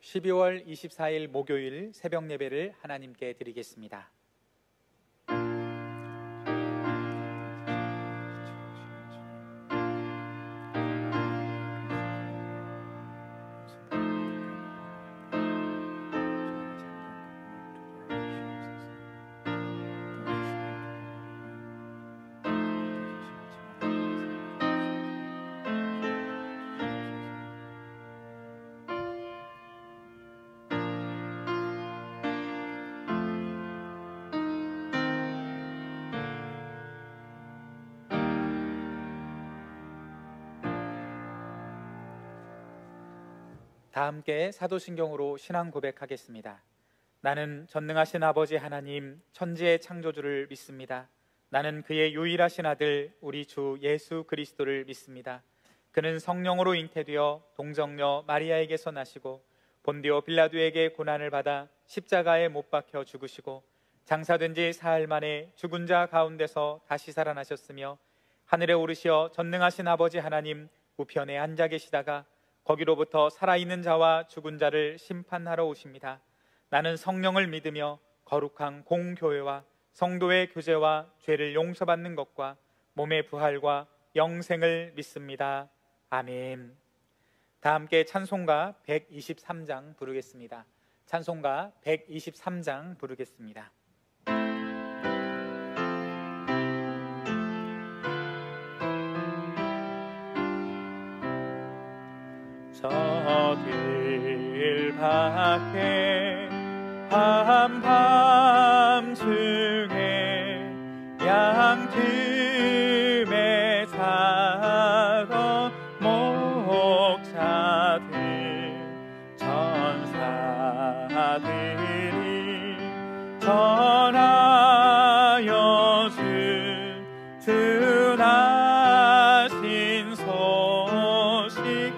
12월 24일 목요일 새벽 예배를 하나님께 드리겠습니다. 다 함께 사도신경으로 신앙 고백하겠습니다. 나는 전능하신 아버지 하나님 천지의 창조주를 믿습니다. 나는 그의 유일하신 아들 우리 주 예수 그리스도를 믿습니다. 그는 성령으로 잉태되어 동정녀 마리아에게서 나시고 본디오 빌라도에게 고난을 받아 십자가에 못 박혀 죽으시고 장사된 지 사흘 만에 죽은 자 가운데서 다시 살아나셨으며 하늘에 오르시어 전능하신 아버지 하나님 우편에 앉아 계시다가 거기로부터 살아있는 자와 죽은 자를 심판하러 오십니다. 나는 성령을 믿으며 거룩한 공교회와 성도의 교제와 죄를 용서받는 것과 몸의 부활과 영생을 믿습니다. 아멘. 다 함께 찬송가 123장 부르겠습니다. 찬송가 123장 부르겠습니다. 저 길 밖에 한밤중에 양 틈에 자고 목자들 천사들이 전하여 준하신 소식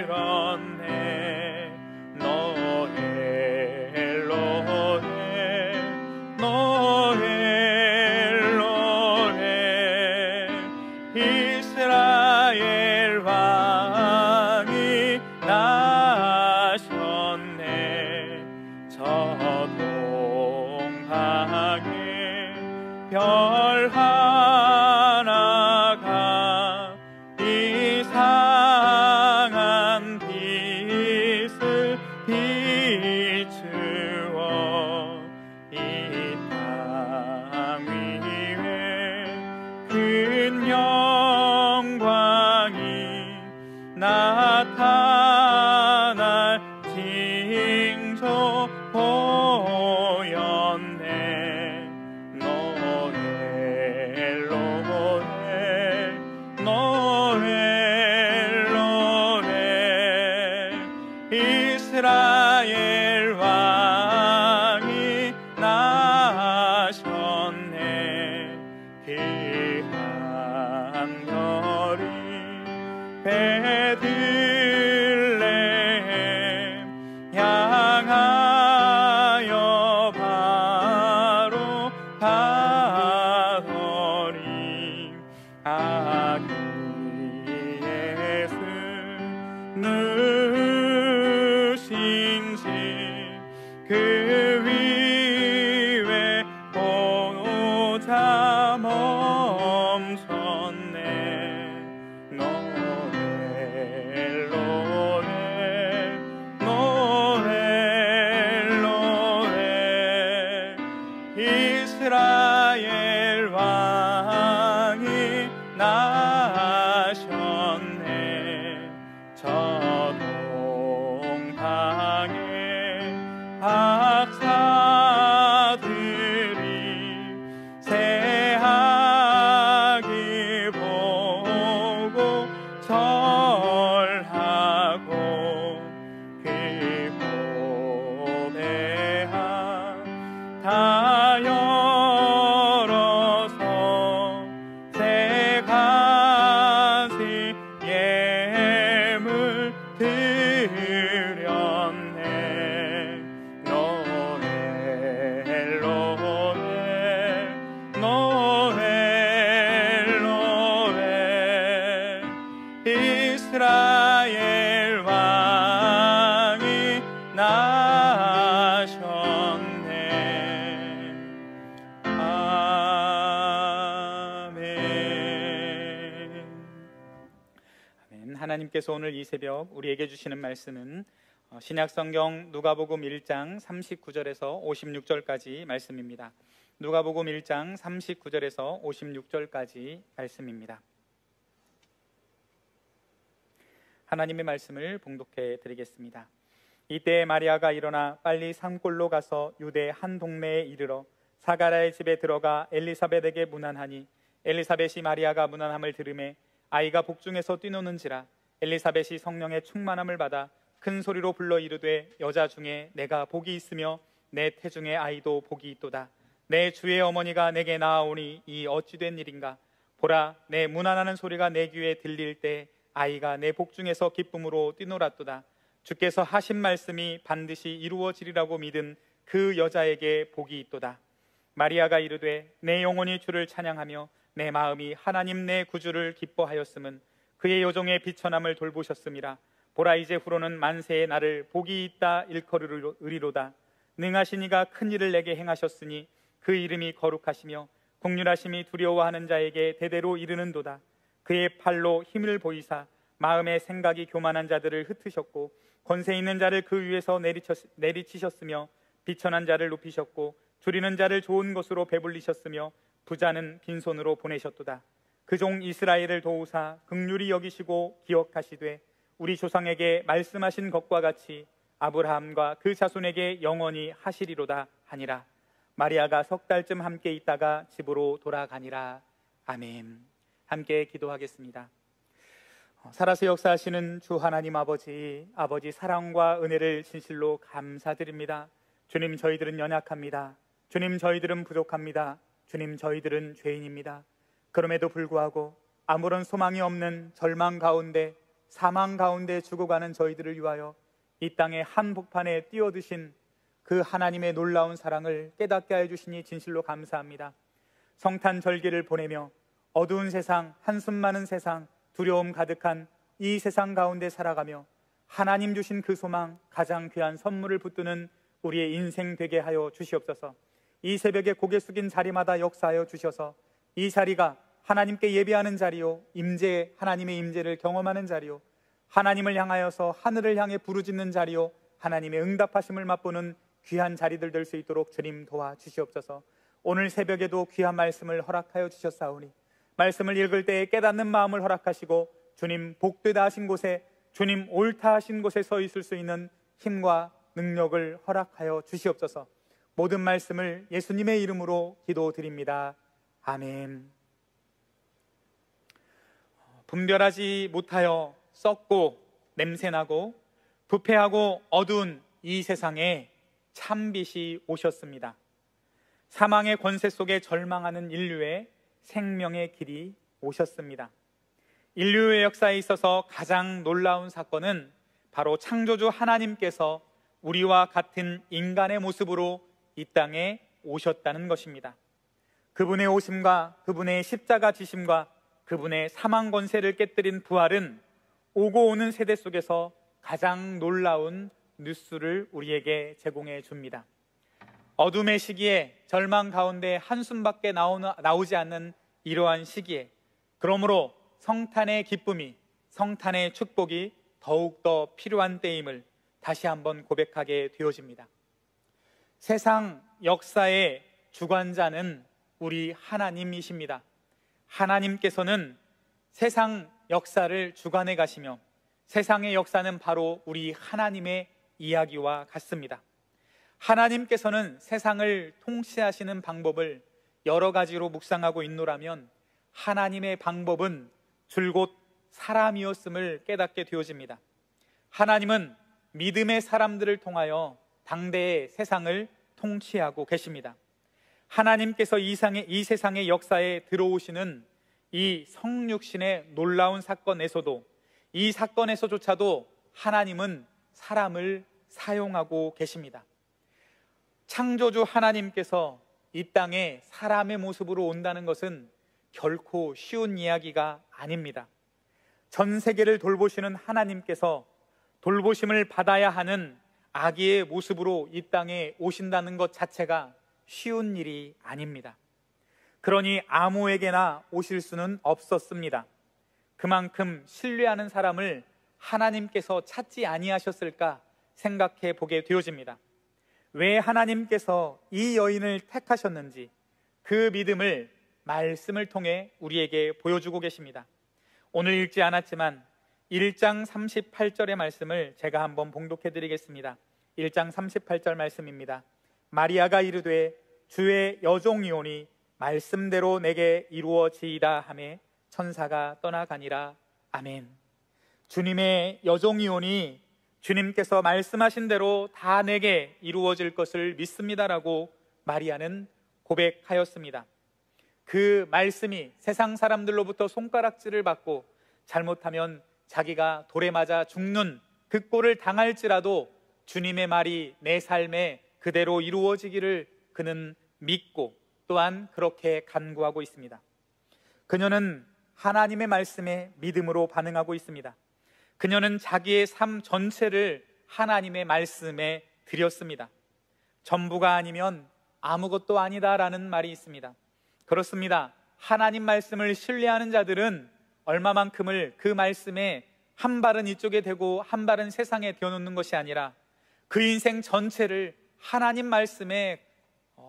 들었네. 노엘 노엘 노엘 노엘 이스라엘 왕이 나셨네. 저 동방에 별 하나가 이상한 빛을 비추어 이 땅 위에 큰 영광이 나타날 징조 보였네. 노엘 노엘 노엘 노엘 이스라엘 왕이 나셨네. 귀한 별이 베들레헴 향하여 바로 가더니 아기 예수 누신지 하나님께서 오늘 이 새벽 우리에게 주시는 말씀은 신약성경 누가복음 1장 39절에서 56절까지 말씀입니다. 누가복음 1장 39절에서 56절까지 말씀입니다. 하나님의 말씀을 봉독해 드리겠습니다. 이때 마리아가 일어나 빨리 산골로 가서 유대 한 동네에 이르러 사가랴의 집에 들어가 엘리사벳에게 문안하니 엘리사벳이 마리아가 문안함을 들으매 아이가 복중에서 뛰노는지라. 엘리사벳이 성령의 충만함을 받아 큰 소리로 불러 이르되 여자 중에 내가 복이 있으며 내 태중의 아이도 복이 있도다. 내 주의 어머니가 내게 나아오니 이 어찌 된 일인가. 보라, 내 문안하는 소리가 내 귀에 들릴 때 아이가 내 복중에서 기쁨으로 뛰놀았도다. 주께서 하신 말씀이 반드시 이루어지리라고 믿은 그 여자에게 복이 있도다. 마리아가 이르되 내 영혼이 주를 찬양하며 내 마음이 하나님 내 구주를 기뻐하였음은 그의 요종의 비천함을 돌보셨음이라. 보라, 이제 후로는 만세의 나를 복이 있다 일컬으리로다. 능하신 이가 큰 일을 내게 행하셨으니 그 이름이 거룩하시며 긍휼하심이 두려워하는 자에게 대대로 이르는도다. 그의 팔로 힘을 보이사 마음의 생각이 교만한 자들을 흩으셨고 권세 있는 자를 그 위에서 내리치셨으며 비천한 자를 높이셨고 줄이는 자를 좋은 것으로 배불리셨으며 부자는 빈손으로 보내셨도다. 그 종 이스라엘을 도우사 긍휼히 여기시고 기억하시되 우리 조상에게 말씀하신 것과 같이 아브라함과 그 자손에게 영원히 하시리로다 하니라. 마리아가 석 달쯤 함께 있다가 집으로 돌아가니라. 아멘. 함께 기도하겠습니다. 살아서 역사하시는 주 하나님 아버지 사랑과 은혜를 진실로 감사드립니다. 주님, 저희들은 연약합니다. 주님, 저희들은 부족합니다. 주님, 저희들은 죄인입니다. 그럼에도 불구하고 아무런 소망이 없는 절망 가운데 사망 가운데 죽어가는 저희들을 위하여 이 땅의 한복판에 뛰어드신 그 하나님의 놀라운 사랑을 깨닫게 해주시니 진실로 감사합니다. 성탄절기를 보내며 어두운 세상, 한숨 많은 세상, 두려움 가득한 이 세상 가운데 살아가며 하나님 주신 그 소망, 가장 귀한 선물을 붙드는 우리의 인생 되게 하여 주시옵소서. 이 새벽에 고개 숙인 자리마다 역사하여 주셔서 이 자리가 하나님께 예배하는 자리요, 하나님의 임재를 경험하는 자리요, 하나님을 향하여서 하늘을 향해 부르짖는 자리요, 하나님의 응답하심을 맛보는 귀한 자리들 될 수 있도록 주님 도와주시옵소서. 오늘 새벽에도 귀한 말씀을 허락하여 주셨사오니 말씀을 읽을 때에 깨닫는 마음을 허락하시고 주님 복되다 하신 곳에, 주님 옳다 하신 곳에 서 있을 수 있는 힘과 능력을 허락하여 주시옵소서. 모든 말씀을 예수님의 이름으로 기도드립니다. 아멘. 분별하지 못하여 썩고 냄새나고 부패하고 어두운 이 세상에 참빛이 오셨습니다. 사망의 권세 속에 절망하는 인류의 생명의 길이 오셨습니다. 인류의 역사에 있어서 가장 놀라운 사건은 바로 창조주 하나님께서 우리와 같은 인간의 모습으로 이 땅에 오셨다는 것입니다. 그분의 오심과 그분의 십자가 지심과 그분의 사망 권세를 깨뜨린 부활은 오고 오는 세대 속에서 가장 놀라운 뉴스를 우리에게 제공해 줍니다. 어둠의 시기에 절망 가운데 한숨밖에 나오지 않는 이러한 시기에, 그러므로 성탄의 기쁨이, 성탄의 축복이 더욱더 필요한 때임을 다시 한번 고백하게 되어집니다. 세상 역사의 주관자는 우리 하나님이십니다. 하나님께서는 세상 역사를 주관해 가시며 세상의 역사는 바로 우리 하나님의 이야기와 같습니다. 하나님께서는 세상을 통치하시는 방법을 여러 가지로 묵상하고 있노라면 하나님의 방법은 줄곧 사람이었음을 깨닫게 되어집니다. 하나님은 믿음의 사람들을 통하여 당대의 세상을 통치하고 계십니다. 하나님께서 이 세상의 역사에 들어오시는 이 성육신의 놀라운 사건에서도, 이 사건에서조차도 하나님은 사람을 사용하고 계십니다. 창조주 하나님께서 이 땅에 사람의 모습으로 온다는 것은 결코 쉬운 이야기가 아닙니다. 전 세계를 돌보시는 하나님께서 돌보심을 받아야 하는 아기의 모습으로 이 땅에 오신다는 것 자체가 쉬운 일이 아닙니다. 그러니 아무에게나 오실 수는 없었습니다. 그만큼 신뢰하는 사람을 하나님께서 찾지 아니하셨을까 생각해 보게 되어집니다. 왜 하나님께서 이 여인을 택하셨는지 그 믿음을 말씀을 통해 우리에게 보여주고 계십니다. 오늘 읽지 않았지만 1장 38절의 말씀을 제가 한번 봉독해 드리겠습니다. 1장 38절 말씀입니다. 마리아가 이르되 주의 여종이오니 말씀대로 내게 이루어지이다 하매 천사가 떠나가니라. 아멘. 주님의 여종이오니 주님께서 말씀하신 대로 다 내게 이루어질 것을 믿습니다라고 마리아는 고백하였습니다. 그 말씀이 세상 사람들로부터 손가락질을 받고 잘못하면 자기가 돌에 맞아 죽는 그 꼴을 당할지라도 주님의 말이 내 삶에 그대로 이루어지기를 그는 믿고 또한 그렇게 간구하고 있습니다. 그녀는 하나님의 말씀에 믿음으로 반응하고 있습니다. 그녀는 자기의 삶 전체를 하나님의 말씀에 드렸습니다. 전부가 아니면 아무것도 아니다라는 말이 있습니다. 그렇습니다. 하나님 말씀을 신뢰하는 자들은 얼마만큼을 그 말씀에 한 발은 이쪽에 대고 한 발은 세상에 대어놓는 것이 아니라 그 인생 전체를 하나님 말씀에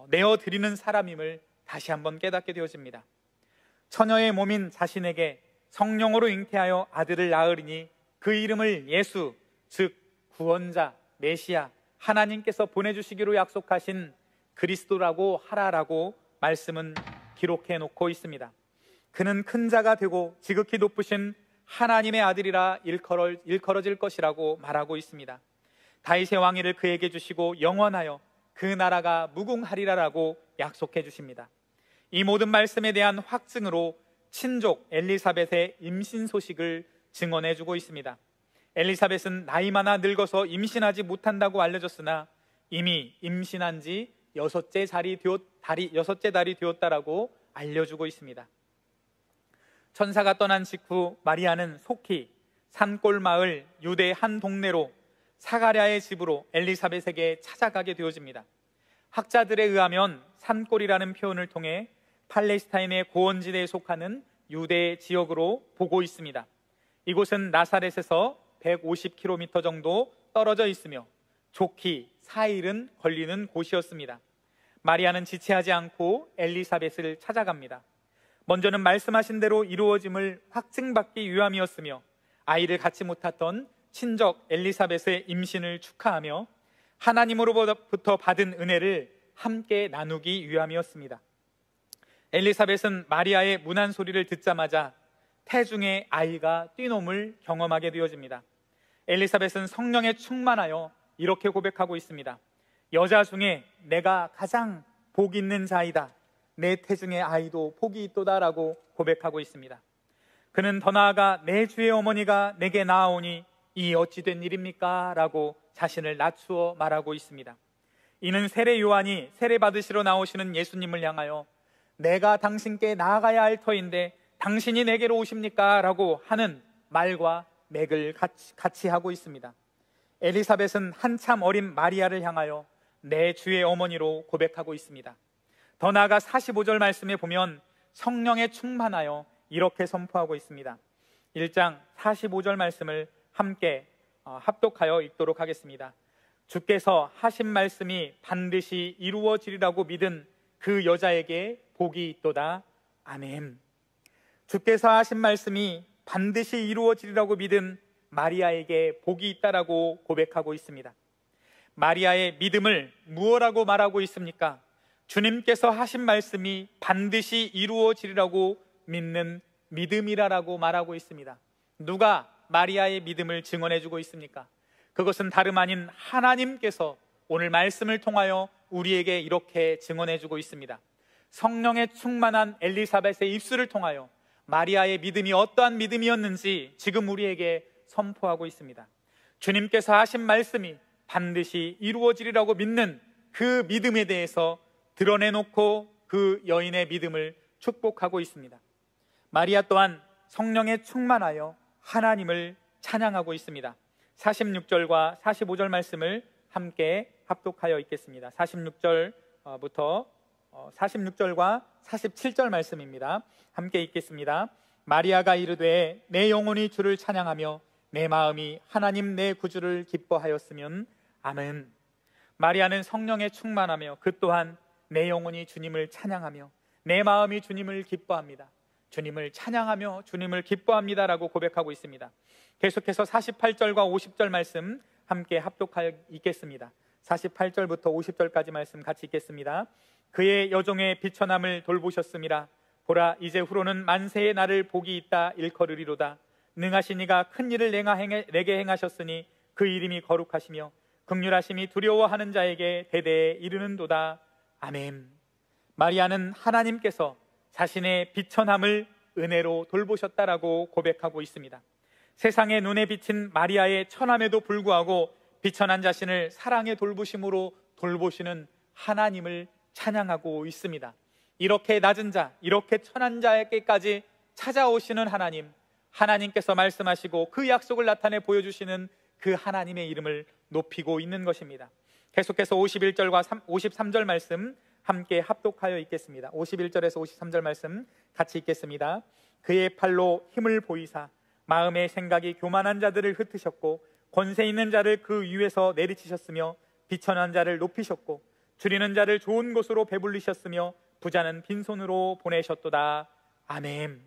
내어드리는 사람임을 다시 한번 깨닫게 되어집니다. 처녀의 몸인 자신에게 성령으로 잉태하여 아들을 낳으리니 그 이름을 예수, 즉 구원자, 메시아, 하나님께서 보내주시기로 약속하신 그리스도라고 하라라고 말씀은 기록해 놓고 있습니다. 그는 큰 자가 되고 지극히 높으신 하나님의 아들이라 일컬어질 것이라고 말하고 있습니다. 다윗의 왕위를 그에게 주시고 영원하여 그 나라가 무궁하리라라고 약속해 주십니다. 이 모든 말씀에 대한 확증으로 친족 엘리사벳의 임신 소식을 증언해 주고 있습니다. 엘리사벳은 나이 많아 늙어서 임신하지 못한다고 알려졌으나 이미 임신한 지 여섯째 달이 되었다라고 알려주고 있습니다. 천사가 떠난 직후 마리아는 속히 산골 마을 유대 한 동네로 사가랴의 집으로 엘리사벳에게 찾아가게 되어집니다. 학자들에 의하면 산골이라는 표현을 통해 팔레스타인의 고원지대에 속하는 유대 지역으로 보고 있습니다. 이곳은 나사렛에서 150km 정도 떨어져 있으며 좋기 4일은 걸리는 곳이었습니다. 마리아는 지체하지 않고 엘리사벳을 찾아갑니다. 먼저는 말씀하신 대로 이루어짐을 확증받기 위함이었으며 아이를 갖지 못했던 친적 엘리사벳의 임신을 축하하며 하나님으로부터 받은 은혜를 함께 나누기 위함이었습니다. 엘리사벳은 마리아의 문안 소리를 듣자마자 태중의 아이가 뛰놈을 경험하게 되어집니다. 엘리사벳은 성령에 충만하여 이렇게 고백하고 있습니다. 여자 중에 내가 가장 복 있는 자이다. 내 태중의 아이도 복이 있도다라고 고백하고 있습니다. 그는 더 나아가 내 주의 어머니가 내게 나아오니 이 어찌 된 일입니까? 라고 자신을 낮추어 말하고 있습니다. 이는 세례 요한이 세례 받으시러 나오시는 예수님을 향하여 내가 당신께 나아가야 할 터인데 당신이 내게로 오십니까? 라고 하는 말과 맥을 같이 하고 있습니다. 엘리사벳은 한참 어린 마리아를 향하여 내 주의 어머니로 고백하고 있습니다. 더 나아가 45절 말씀에 보면 성령에 충만하여 이렇게 선포하고 있습니다. 1장 45절 말씀을 함께 합독하여 읽도록 하겠습니다. 주께서 하신 말씀이 반드시 이루어지리라고 믿은 그 여자에게 복이 있도다. 아멘. 주께서 하신 말씀이 반드시 이루어지리라고 믿은 마리아에게 복이 있다라고 고백하고 있습니다. 마리아의 믿음을 무엇라고 말하고 있습니까? 주님께서 하신 말씀이 반드시 이루어지리라고 믿는 믿음이라고 말하고 있습니다. 누가 마리아의 믿음을 증언해주고 있습니까? 그것은 다름 아닌 하나님께서 오늘 말씀을 통하여 우리에게 이렇게 증언해주고 있습니다. 성령에 충만한 엘리사벳의 입술을 통하여 마리아의 믿음이 어떠한 믿음이었는지 지금 우리에게 선포하고 있습니다. 주님께서 하신 말씀이 반드시 이루어지리라고 믿는 그 믿음에 대해서 드러내놓고 그 여인의 믿음을 축복하고 있습니다. 마리아 또한 성령에 충만하여 하나님을 찬양하고 있습니다. 46절과 45절 말씀을 함께 합독하여 읽겠습니다. 46절과 47절 말씀입니다. 함께 읽겠습니다. 마리아가 이르되 내 영혼이 주를 찬양하며 내 마음이 하나님 내 구주를 기뻐하였으면 아멘. 마리아는 성령에 충만하며 그 또한 내 영혼이 주님을 찬양하며 내 마음이 주님을 기뻐합니다. 주님을 찬양하며 주님을 기뻐합니다라고 고백하고 있습니다. 계속해서 48절과 50절 말씀 함께 합독하여 읽겠습니다. 48절부터 50절까지 말씀 같이 읽겠습니다. 그의 여종의 비천함을 돌보셨음이라. 보라, 이제 후로는 만세의 날을 복이 있다 일컬으리로다. 능하신 이가 큰 일을 내게 행하셨으니 그 이름이 거룩하시며 긍휼하심이 두려워하는 자에게 대대에 이르는도다. 아멘. 마리아는 하나님께서 자신의 비천함을 은혜로 돌보셨다라고 고백하고 있습니다. 세상의 눈에 비친 마리아의 천함에도 불구하고 비천한 자신을 사랑의 돌보심으로 돌보시는 하나님을 찬양하고 있습니다. 이렇게 낮은 자, 이렇게 천한 자에게까지 찾아오시는 하나님, 하나님께서 말씀하시고 그 약속을 나타내 보여주시는 그 하나님의 이름을 높이고 있는 것입니다. 계속해서 51절과 53절 말씀 함께 합독하여 읽겠습니다. 51절에서 53절 말씀 같이 읽겠습니다. 그의 팔로 힘을 보이사 마음의 생각이 교만한 자들을 흩으셨고 권세 있는 자를 그 위에서 내리치셨으며 비천한 자를 높이셨고 줄이는 자를 좋은 곳으로 배불리셨으며 부자는 빈손으로 보내셨도다. 아멘.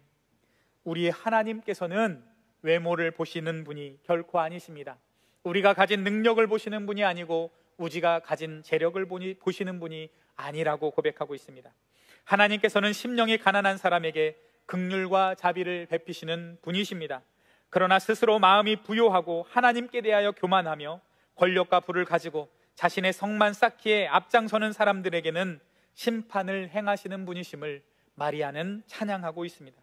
우리 하나님께서는 외모를 보시는 분이 결코 아니십니다. 우리가 가진 능력을 보시는 분이 아니고 우리가 가진 재력을 보시는 분이 아니라고 고백하고 있습니다. 하나님께서는 심령이 가난한 사람에게 긍휼과 자비를 베푸시는 분이십니다. 그러나 스스로 마음이 부요하고 하나님께 대하여 교만하며 권력과 부를 가지고 자신의 성만 쌓기에 앞장서는 사람들에게는 심판을 행하시는 분이심을 마리아는 찬양하고 있습니다.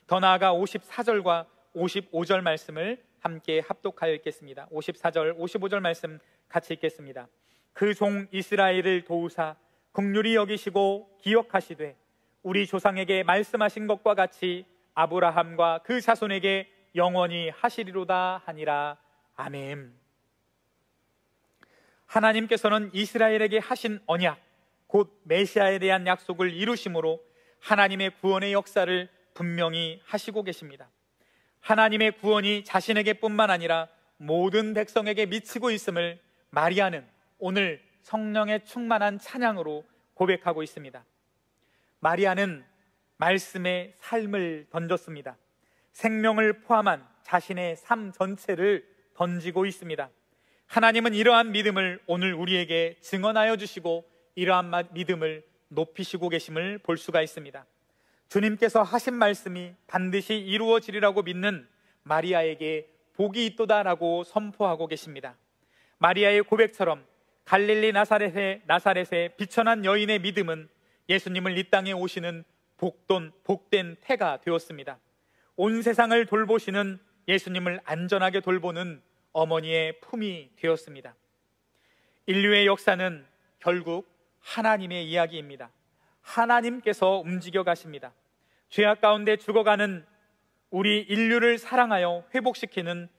더 나아가 54절과 55절 말씀을 함께 합독하여 읽겠습니다. 54절, 55절 말씀 같이 읽겠습니다. 그 종 이스라엘을 도우사 긍휼히 여기시고 기억하시되 우리 조상에게 말씀하신 것과 같이 아브라함과 그 자손에게 영원히 하시리로다 하니라. 아멘. 하나님께서는 이스라엘에게 하신 언약, 곧 메시아에 대한 약속을 이루심으로 하나님의 구원의 역사를 분명히 하시고 계십니다. 하나님의 구원이 자신에게 뿐만 아니라 모든 백성에게 미치고 있음을 마리아는 오늘 성령의 충만한 찬양으로 고백하고 있습니다. 마리아는 말씀의 삶을 던졌습니다. 생명을 포함한 자신의 삶 전체를 던지고 있습니다. 하나님은 이러한 믿음을 오늘 우리에게 증언하여 주시고 이러한 믿음을 높이시고 계심을 볼 수가 있습니다. 주님께서 하신 말씀이 반드시 이루어지리라고 믿는 마리아에게 복이 있도다라고 선포하고 계십니다. 마리아의 고백처럼 갈릴리 나사렛의 비천한 여인의 믿음은 예수님을 이 땅에 오시는 복된 태가 되었습니다. 온 세상을 돌보시는 예수님을 안전하게 돌보는 어머니의 품이 되었습니다. 인류의 역사는 결국 하나님의 이야기입니다. 하나님께서 움직여 가십니다. 죄악 가운데 죽어가는 우리 인류를 사랑하여 회복시키는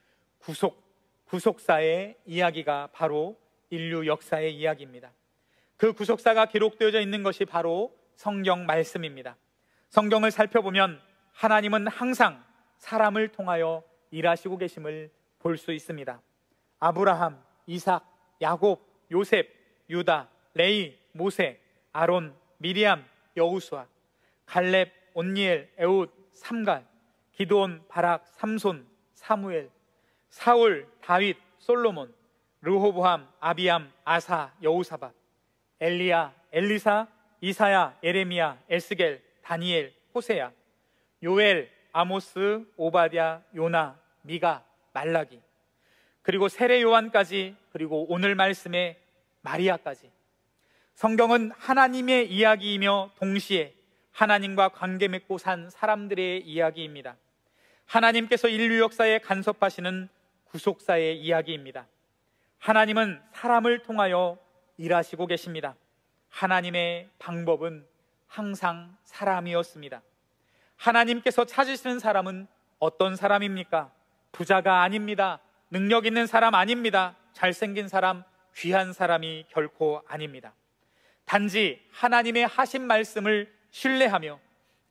구속사의 이야기가 바로 인류 역사의 이야기입니다. 그 구속사가 기록되어져 있는 것이 바로 성경 말씀입니다. 성경을 살펴보면 하나님은 항상 사람을 통하여 일하시고 계심을 볼 수 있습니다. 아브라함, 이삭, 야곱, 요셉, 유다, 레위, 모세, 아론, 미리암, 여호수아, 갈렙, 온니엘, 에훗, 삼갈, 기드온, 바락, 삼손, 사무엘, 사울, 다윗, 솔로몬, 르호보암, 아비암, 아사, 여호사밧, 엘리야, 엘리사, 이사야, 예레미야, 에스겔, 다니엘, 호세야, 요엘, 아모스, 오바댜, 요나, 미가, 말라기, 그리고 세례 요한까지, 그리고 오늘 말씀의 마리아까지. 성경은 하나님의 이야기이며 동시에 하나님과 관계 맺고 산 사람들의 이야기입니다. 하나님께서 인류 역사에 간섭하시는 구속사의 이야기입니다. 하나님은 사람을 통하여 일하시고 계십니다. 하나님의 방법은 항상 사람이었습니다. 하나님께서 찾으시는 사람은 어떤 사람입니까? 부자가 아닙니다. 능력 있는 사람 아닙니다. 잘생긴 사람, 귀한 사람이 결코 아닙니다. 단지 하나님의 하신 말씀을 신뢰하며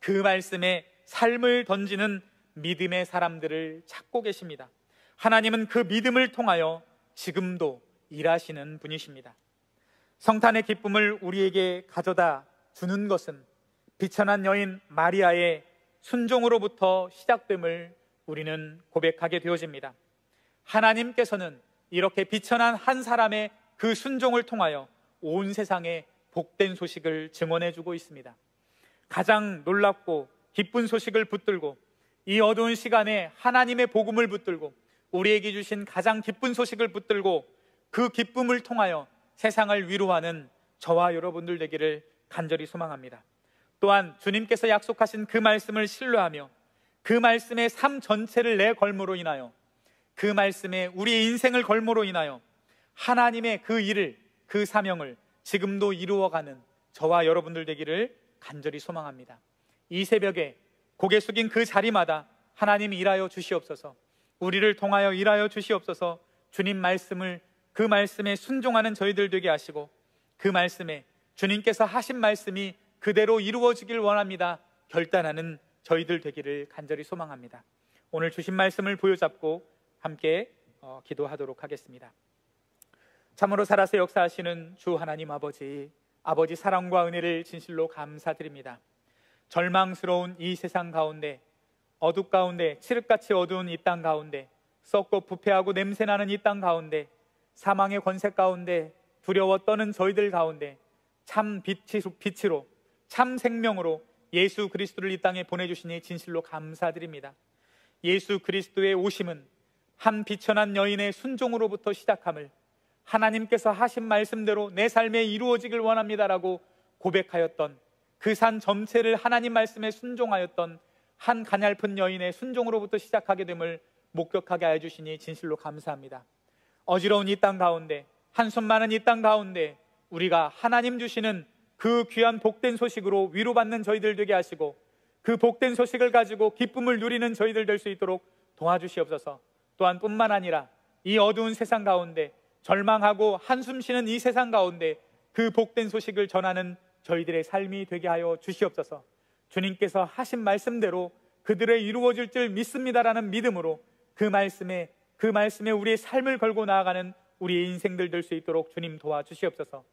그 말씀에 삶을 던지는 믿음의 사람들을 찾고 계십니다. 하나님은 그 믿음을 통하여 지금도 일하시는 분이십니다. 성탄의 기쁨을 우리에게 가져다 주는 것은 비천한 여인 마리아의 순종으로부터 시작됨을 우리는 고백하게 되어집니다. 하나님께서는 이렇게 비천한 한 사람의 그 순종을 통하여 온 세상에 복된 소식을 증언해주고 있습니다. 가장 놀랍고 기쁜 소식을 붙들고 이 어두운 시간에 하나님의 복음을 붙들고 우리에게 주신 가장 기쁜 소식을 붙들고 그 기쁨을 통하여 세상을 위로하는 저와 여러분들 되기를 간절히 소망합니다. 또한 주님께서 약속하신 그 말씀을 신뢰하며 그 말씀의 삶 전체를 내 걸므로 인하여 그 말씀에 우리의 인생을 걸므로 인하여 하나님의 그 일을, 그 사명을 지금도 이루어가는 저와 여러분들 되기를 간절히 소망합니다. 이 새벽에 고개 숙인 그 자리마다 하나님 일하여 주시옵소서, 우리를 통하여 일하여 주시옵소서. 주님 말씀을, 그 말씀에 순종하는 저희들 되게 하시고 그 말씀에 주님께서 하신 말씀이 그대로 이루어지길 원합니다 결단하는 저희들 되기를 간절히 소망합니다. 오늘 주신 말씀을 부여잡고 함께 기도하도록 하겠습니다. 참으로 살아서 역사하시는 주 하나님 아버지 사랑과 은혜를 진실로 감사드립니다. 절망스러운 이 세상 가운데, 어둠 가운데, 칠흑같이 어두운 이 땅 가운데, 썩고 부패하고 냄새나는 이 땅 가운데, 사망의 권세 가운데 두려워 떠는 저희들 가운데 참 빛으로 참 생명으로 예수 그리스도를 이 땅에 보내주시니 진실로 감사드립니다. 예수 그리스도의 오심은 한 비천한 여인의 순종으로부터 시작함을 하나님께서 하신 말씀대로 내 삶에 이루어지길 원합니다라고 고백하였던 그 산 전체를 하나님 말씀에 순종하였던 한 가냘픈 여인의 순종으로부터 시작하게 됨을 목격하게 하여 주시니 진실로 감사합니다. 어지러운 이 땅 가운데, 한숨 많은 이 땅 가운데 우리가 하나님 주시는 그 귀한 복된 소식으로 위로받는 저희들 되게 하시고 그 복된 소식을 가지고 기쁨을 누리는 저희들 될 수 있도록 도와주시옵소서. 또한 뿐만 아니라 이 어두운 세상 가운데, 절망하고 한숨 쉬는 이 세상 가운데 그 복된 소식을 전하는 저희들의 삶이 되게 하여 주시옵소서. 주님께서 하신 말씀대로 그들의 이루어질 줄 믿습니다라는 믿음으로 그 말씀에 우리의 삶을 걸고 나아가는 우리의 인생들 될 수 있도록 주님 도와주시옵소서.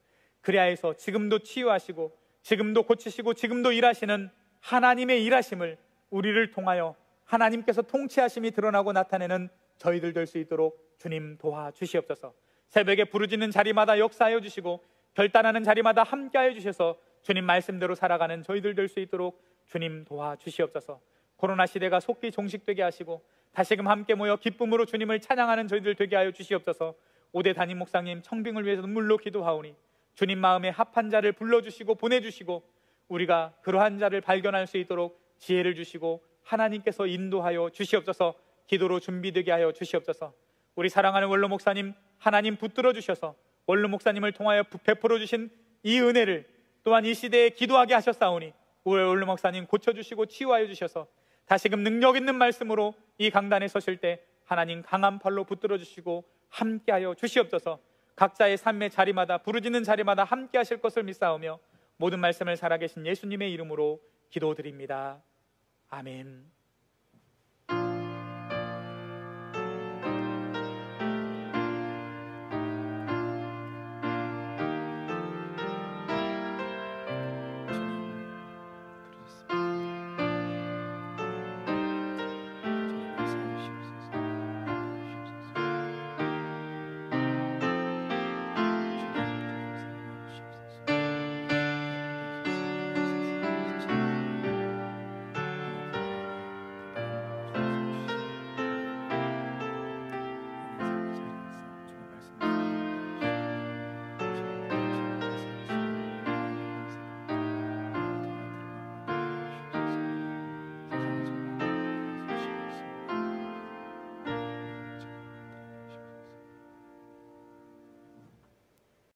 그래야 해서 지금도 치유하시고 지금도 고치시고 지금도 일하시는 하나님의 일하심을 우리를 통하여 하나님께서 통치하심이 드러나고 나타내는 저희들 될 수 있도록 주님 도와주시옵소서. 새벽에 부르짖는 자리마다 역사하여 주시고 결단하는 자리마다 함께하여 주셔서 주님 말씀대로 살아가는 저희들 될 수 있도록 주님 도와주시옵소서. 코로나 시대가 속히 종식되게 하시고 다시금 함께 모여 기쁨으로 주님을 찬양하는 저희들 되게 하여 주시옵소서. 오대 담임 목사님 청빙을 위해서 눈물로 기도하오니 주님 마음에 합한 자를 불러주시고 보내주시고 우리가 그러한 자를 발견할 수 있도록 지혜를 주시고 하나님께서 인도하여 주시옵소서. 기도로 준비되게 하여 주시옵소서. 우리 사랑하는 원로 목사님 하나님 붙들어 주셔서 원로 목사님을 통하여 베풀어 주신 이 은혜를 또한 이 시대에 기도하게 하셨사오니 우리 원로 목사님 고쳐주시고 치유하여 주셔서 다시금 능력 있는 말씀으로 이 강단에 서실 때 하나님 강한 팔로 붙들어 주시고 함께하여 주시옵소서. 각자의 삶의 자리마다 부르짖는 자리마다 함께 하실 것을 믿사오며 모든 말씀을 살아계신 예수님의 이름으로 기도드립니다. 아멘.